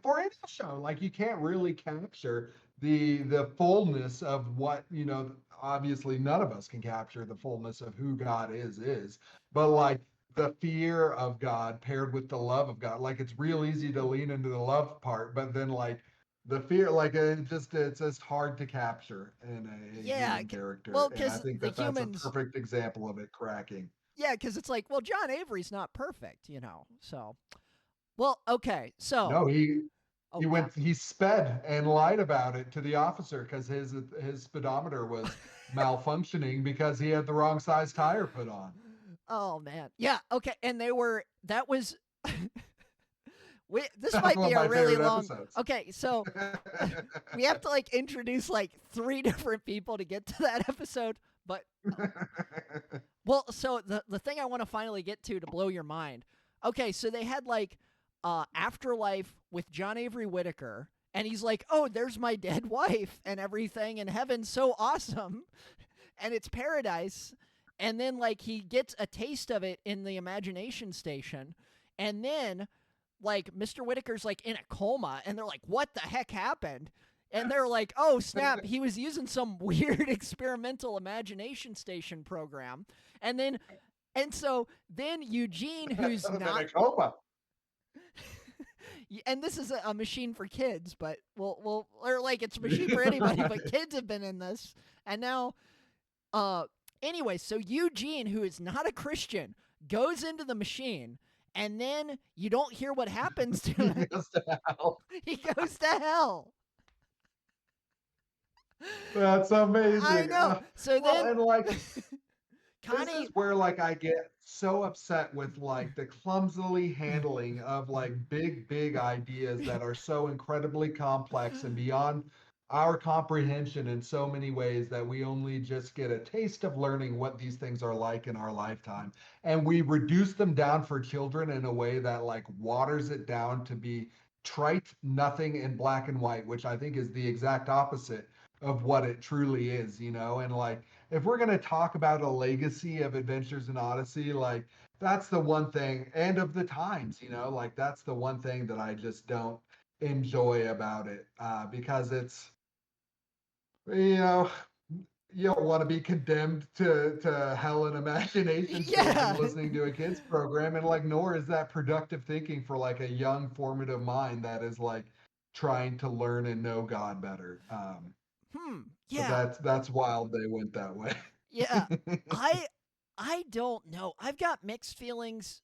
for any show, like you can't really capture the fullness of what, obviously none of us can capture the fullness of who God is, but like the fear of God paired with the love of God. Like it's real easy to lean into the love part, but then like the fear, like it's just hard to capture in a Yeah, human character. well, And I because think the that's a humans. perfect example of it cracking. Yeah, because it's like, well, John Avery's not perfect. So, well, okay, so, No, he oh he yeah, went he sped and lied about it to the officer because his speedometer was malfunctioning because he had the wrong size tire put on. oh man, yeah, okay, and that was. This That's might one be of a my really favorite long. episodes. Okay, so we have to like introduce like 3 different people to get to that episode, but well, so the thing I want to finally get to blow your mind. Okay, so they had like Afterlife with John Avery Whitaker, and he's like, "Oh, there's my dead wife and everything, and heaven's so awesome, and it's paradise." And then like he gets a taste of it in the imagination station, and then like Mr. Whitaker's like in a coma, and they're like, "What the heck happened?" And they're like, "Oh snap, he was using some weird experimental imagination station program." And then so then Eugene, who's I'm in not a coma. and this is a machine for kids, but we'll or like it's a machine for anybody, but kids have been in this. And now anyway, so Eugene, who is not a Christian, goes into the machine, and then you don't hear what happens to He him. goes to hell. He goes to hell. That's amazing. I know. So Well, then and like This Connie. is where like I get so upset with like the clumsily handling of like big ideas that are so incredibly complex and beyond our comprehension in so many ways that we only just get a taste of learning what these things are like in our lifetime. And we reduce them down for children in a way that like waters it down to be trite, nothing in black and white, which I think is the exact opposite of what it truly is, you know? And like if we're going to talk about a legacy of Adventures in Odyssey, like that's the one thing, and of the times, you know, like that's the one thing that I just don't enjoy about it, because it's, you know, you don't want to be condemned to hell and imagination children Yeah. listening to a kids program, and like nor is that productive thinking for like a young formative mind that is like trying to learn and know God better. But Yeah. that's wild they went that way. Yeah. I I don't know. I've got mixed feelings.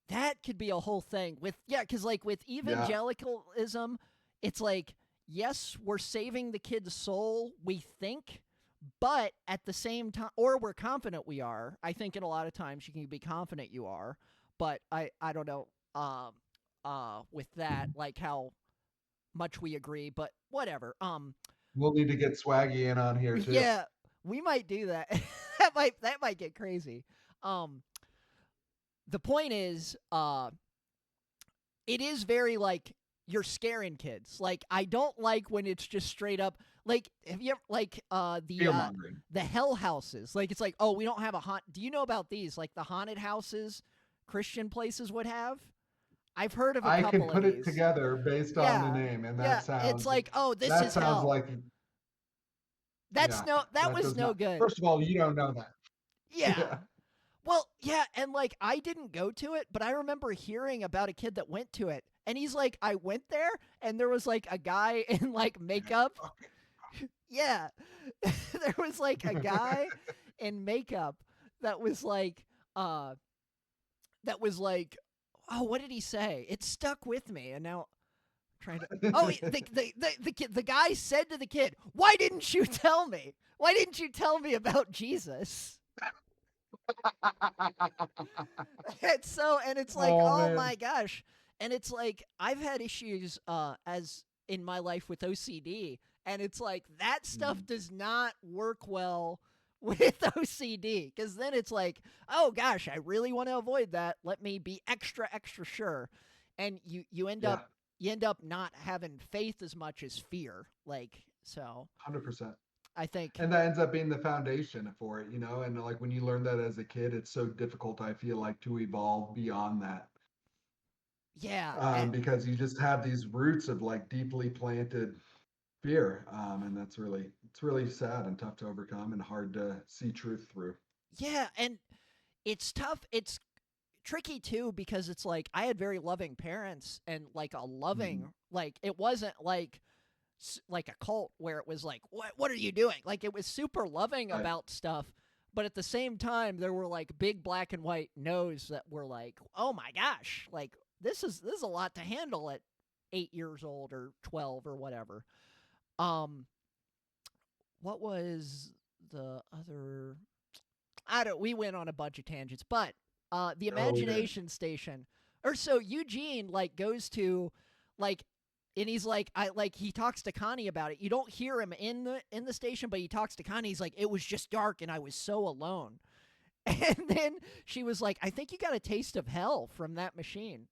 That could be a whole thing with, yeah, cuz like with Yeah. evangelicalism, it's like, yes, we're saving the kid's soul, we think, but at the same time, or we're confident we are. I think in a lot of times you can be confident you are, but I don't know with that, like how much we agree, but whatever. We'll need to get Swaggy in on here too. Yeah, we might do that. That might get crazy. Um, the point is, it is very like you're scaring kids. Like I don't like when it's just straight up like have you ever, like Fear mongering. the hell houses. Like it's like, oh, we don't have a haunt. Do you know about these? Like the haunted houses Christian places would have. I've heard of a I can couple of put it these. together based on the Yeah, name, and yeah. It's like, oh, this is hell. like, That's yeah, no, that that was does no not. good. First of all, you don't know that. Yeah. Yeah. Well, yeah, and like I didn't go to it, but I remember hearing about a kid that went to it. And he's like, I went there and there was like a guy in like makeup. Yeah. There was like a guy in makeup that was like uh that was like, oh, what did he say? It stuck with me and now I'm trying to. Oh, the guy said to the kid, "Why didn't you tell me? Why didn't you tell me about Jesus?" And it's like, Oh oh man. my gosh. And it's like I've had issues as in my life with OCD, and it's like that stuff Mhm. does not work well with OCD, because then it's like, oh gosh, I really want to avoid that. Let me be extra sure. And Yeah, you end up not having faith as much as fear. Like, so 100%. I think, And that ends up being the foundation for it, you know. And like when you learn that as a kid, it's so difficult, I feel like, to evolve beyond that, yeah, because you just have these roots of like deeply planted fear, and it's really sad and tough to overcome and hard to see truth through. yeah, and it's tough. It's tricky too because it's like I had very loving parents and like a Mhm. loving, like it wasn't like a cult where it was like, what are you doing? Like it was super loving Right. about stuff, but at the same time there were like big black and white no's that were like, oh my gosh, like this is a lot to handle at 8 years old or 12 or whatever. Um, what was the other? I don't. We went on a bunch of tangents, but the Oh, we did. imagination station, or so Eugene like goes to, like, and he's like, I like he talks to Connie about it. You don't hear him in the station, but he talks to Connie. He's like, it was just dark and I was so alone. And then she was like, I think you got a taste of hell from that machine.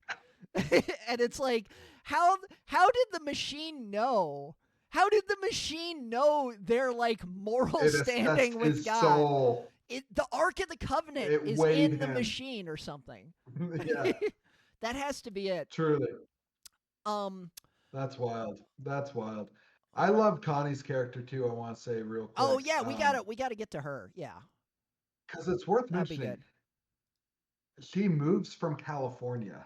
And it's like, how did the machine know? How did the machine know their like moral It assessed standing with his God? soul. The Ark of the Covenant It is weighed in the him. machine or something. Yeah, That has to be it. truly. Um. That's wild. That's wild. I love Connie's character too, I want to say real Oh quick. yeah, we gotta get to her. Yeah, Because it's worth that'd be mentioning. good. She moves from California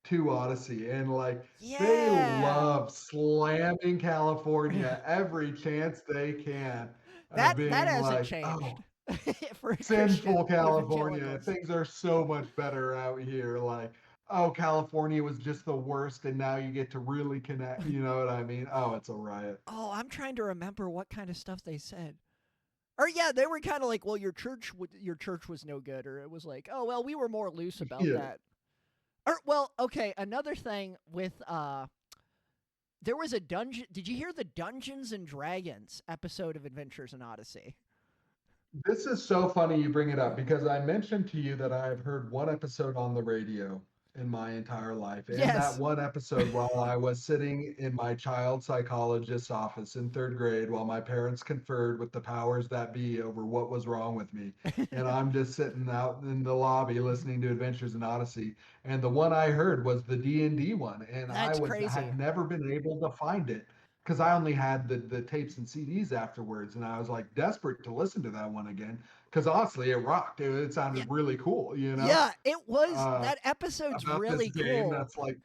to Odyssey, and like they Yeah. love slamming California every chance they can, That being hasn't like, oh, changed for Christian sinful California. evangelicals. Things are so much better out here. Like, oh, California was just the worst, and now you get to really connect. You know what I mean? Oh, it's a riot. Oh, I'm trying to remember what kind of stuff they said. Or yeah, they were kind of like, well, your church was no good, or it was like, oh well, we were more loose about Yeah. that. Or well, okay, another thing with there was a dungeon. Did you hear the Dungeons and Dragons episode of Adventures in Odyssey? This is so funny you bring it up because I mentioned to you that I have heard one episode on the radio in my entire life. And that Yes. one episode, while I was sitting in my child psychologist's office in third grade, while my parents conferred with the powers that be over what was wrong with me. And I'm just sitting out in the lobby listening to Adventures in Odyssey. And the one I heard was the D&D one. And That's had crazy. never been able to find it because I only had the tapes and CDs afterwards, and I was like desperate to listen to that one again because honestly, it rocked. It Yeah, sounded really cool, yeah, it was. uh, That episode's about this really game cool. that's like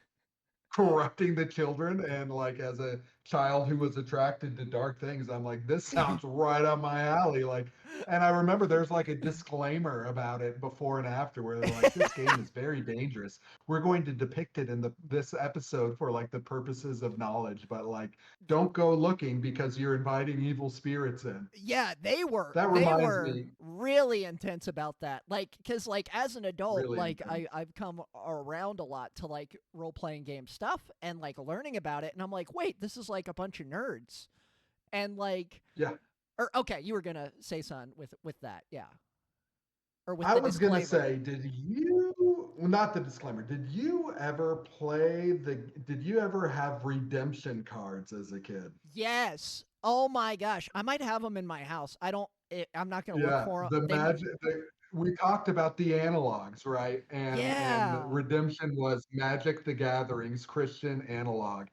corrupting the children. And like as a child who was attracted to dark things, I'm like, this sounds right up my alley. Like, and I remember there's like a disclaimer about it before and after where they're like, this game is very dangerous. We're going to depict it in this episode for like the purposes of knowledge, but like don't go looking because you're inviting evil spirits in. Yeah, they were That they reminds were me, really intense about that. Like, cause like as an adult, really like intense. I've come around a lot to like role playing game stuff and like learning about it, and I'm like, wait, this is like a bunch of nerds, and like, Yeah. or okay, you were gonna say something with that, yeah, or with I the was gonna disclaimer. say, well, not the disclaimer, did you ever have redemption cards as a kid? Yes. Oh my gosh, I might have them in my house. I'm not gonna look Yeah, for them. the magic, we talked about the analogs, right? And Yeah. redemption was Magic the Gathering's Christian analog.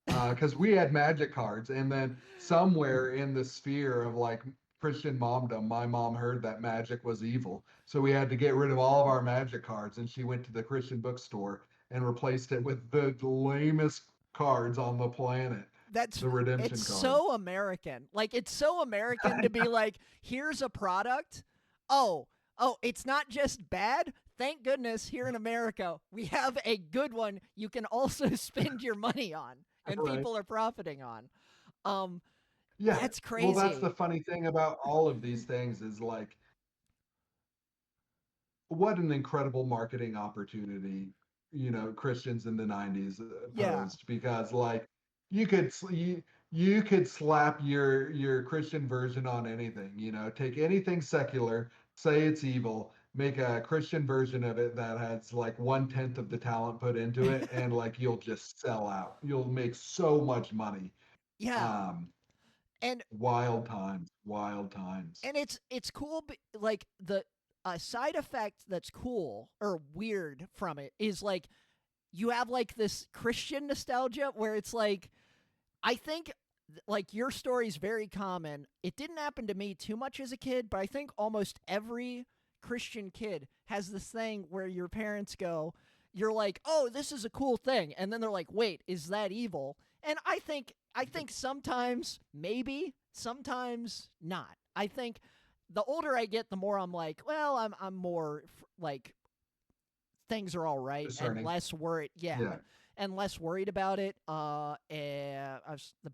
Because we had magic cards, and then somewhere in the sphere of like Christian momdom, my mom heard that magic was evil. So we had to get rid of all of our magic cards, and she went to the Christian bookstore and replaced it with the lamest cards on the planet, That's the redemption it's cards. so American. Like it's so American to be like, here's a product. Oh, it's not just bad. Thank goodness here in America we have a good one you can also spend your money on and Right. people are profiting on. Um Yeah. that's Well, that's the crazy. funny thing about all of these things is like, what an incredible marketing opportunity, Christians in the 90s Yeah. posed because like you could you could slap your Christian version on anything, take anything secular, say it's evil, make a Christian version of it that has like 1/10 of the talent put into it, and like you'll just sell out. You'll make so much money. Yeah. Um, And Wild times, wild times. it's cool like the a side effect that's cool or weird from it is like you have like this Christian nostalgia where it's like I think like your story is very common. It didn't happen to me too much as a kid, but I think almost every Christian kid has this thing where your parents go, you're like, "Oh, this is a cool thing." And then they're like, "Wait, is that evil?" And I think sometimes maybe, sometimes not. I think the older I get, the more I'm like, well, I'm more like things are all right and Discerning. less worried. Yeah, Yeah. and less worried about it. The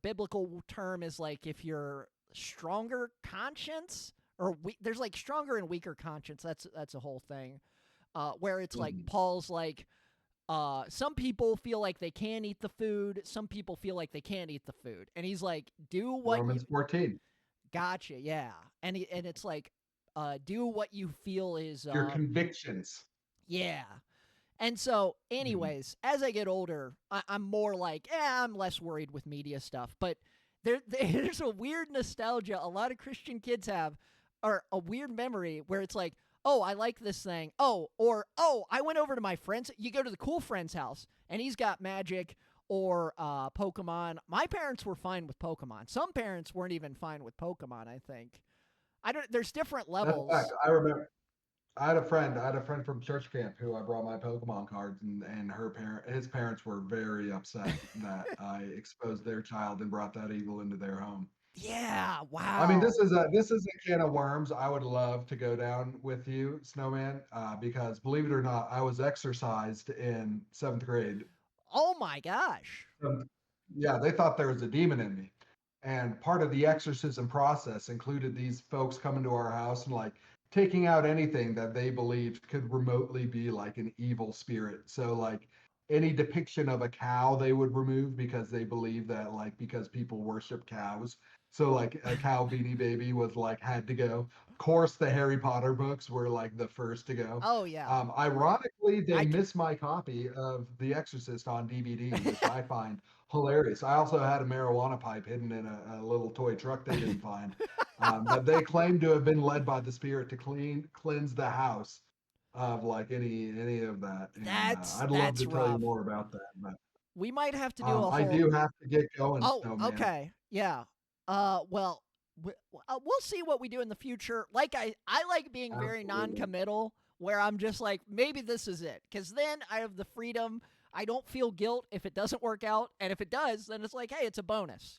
biblical term is like if you're stronger conscience or there's like stronger and weaker conscience. That's a whole thing. Where it's like Mhm. Paul's like, some people feel like they can eat the food. Some people feel like they can't eat the food, and he's like, do what you Romans 14. gotcha, yeah, and it's like, do what you feel is, Your convictions. yeah. And so, Mhm. anyways, as I get older, I'm more like, I'm less worried with media stuff. But there's a weird nostalgia a lot of Christian kids have, or a weird memory where it's like, oh, I like this thing. Oh, I went over to my friend's. You go to the cool friend's house, and he's got Magic or Pokemon. My parents were fine with Pokemon. Some parents weren't even fine with Pokemon. I think. I don't. There's different In fact, levels. I remember I had a friend from church camp who I brought my Pokemon cards, and his parents were very upset that I exposed their child and brought that evil into their home. Yeah. I mean, Wow. this is a can of worms I would love to go down with you, Snowman, because believe it or not, I was exorcised in seventh grade. Oh my gosh. Um, yeah, they thought there was a demon in me. And part of the exorcism process included these folks coming to our house and like taking out anything that they believed could remotely be like an evil spirit. So like any depiction of a cow they would remove because they believe that like because people worship cows. So like a cow beanie baby was like had to go. Of course, the Harry Potter books were like the first to go. Oh yeah. Ironically, they I c- missed my copy of The Exorcist on DVD, which I find hilarious. I also had a marijuana pipe hidden in a little toy truck they didn't find. But they claim to have been led by the spirit to cleanse the house of like any of that. And I'd love that's to tell you rough. more about that. But We might have to do a I whole. do have to get going, Oh, Snowman. okay. Yeah. Well, we'll see what we do in the future. Like I like being very Absolutely. non-committal, where I'm just like, maybe this is it, because then I have the freedom. I don't feel guilt if it doesn't work out, and if it does, then it's like, hey, it's a bonus,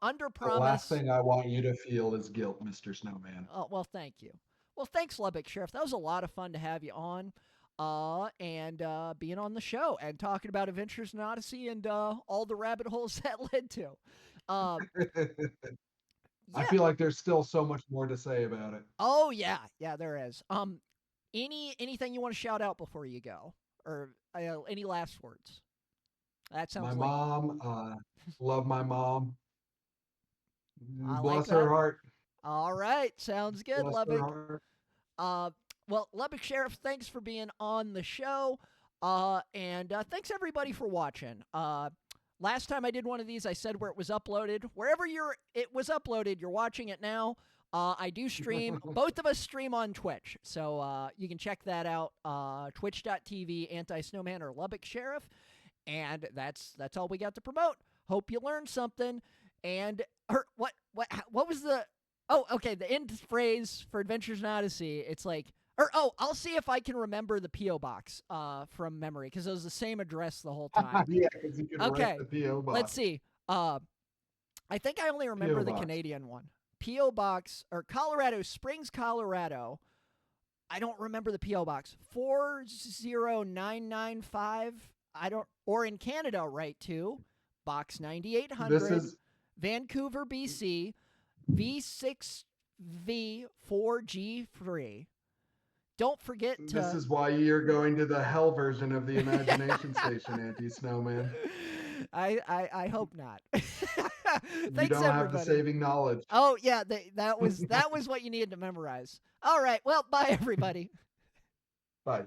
under The last promise. thing I want you to feel is guilt, Mr. Snowman. Oh, well, thank you. Well, thanks, Lubbock Sheriff. That was a lot of fun to have you on, and being on the show and talking about Adventures in Odyssey and all the rabbit holes that led to. Um, I yeah. feel like there's still so much more to say about it. Oh yeah, yeah, there is. Anything you want to shout out before you go, or any last words? That My sounds like mom, love my mom. I like Bless her that. heart. All right, sounds good, Bless her Lubbock. heart. Uh, well, Lubbock Sheriff, thanks for being on the show. And thanks everybody for watching. Last time I did one of these, I said where it was uploaded. Wherever it was uploaded, you're watching it now. I do stream. Both of us stream on Twitch, so you can check that out. Twitch.tv, Anti-Snowman or Lubbock Sheriff. And that's all we got to promote. Hope you learned something. And what was the okay, the end phrase for Adventures in Odyssey, it's like I'll see if I can remember the P.O. box from memory, because it was the same address the whole time. Yeah, because you can write Okay, the P.O. let's box. see. I think I only remember P.O. the box. Canadian one. P.O. box, or Colorado Springs, Colorado. I don't remember the P.O. box. 40995. Or in Canada, right too. Box This 9800, is Vancouver, BC, V6V4G3. Don't forget this to. is why you're going to the hell version of the imagination station, Anti-Snowman. I hope not. You Thanks, don't have the everybody. saving knowledge. Oh yeah, that was what you needed to memorize. All right, well, bye everybody. Bye.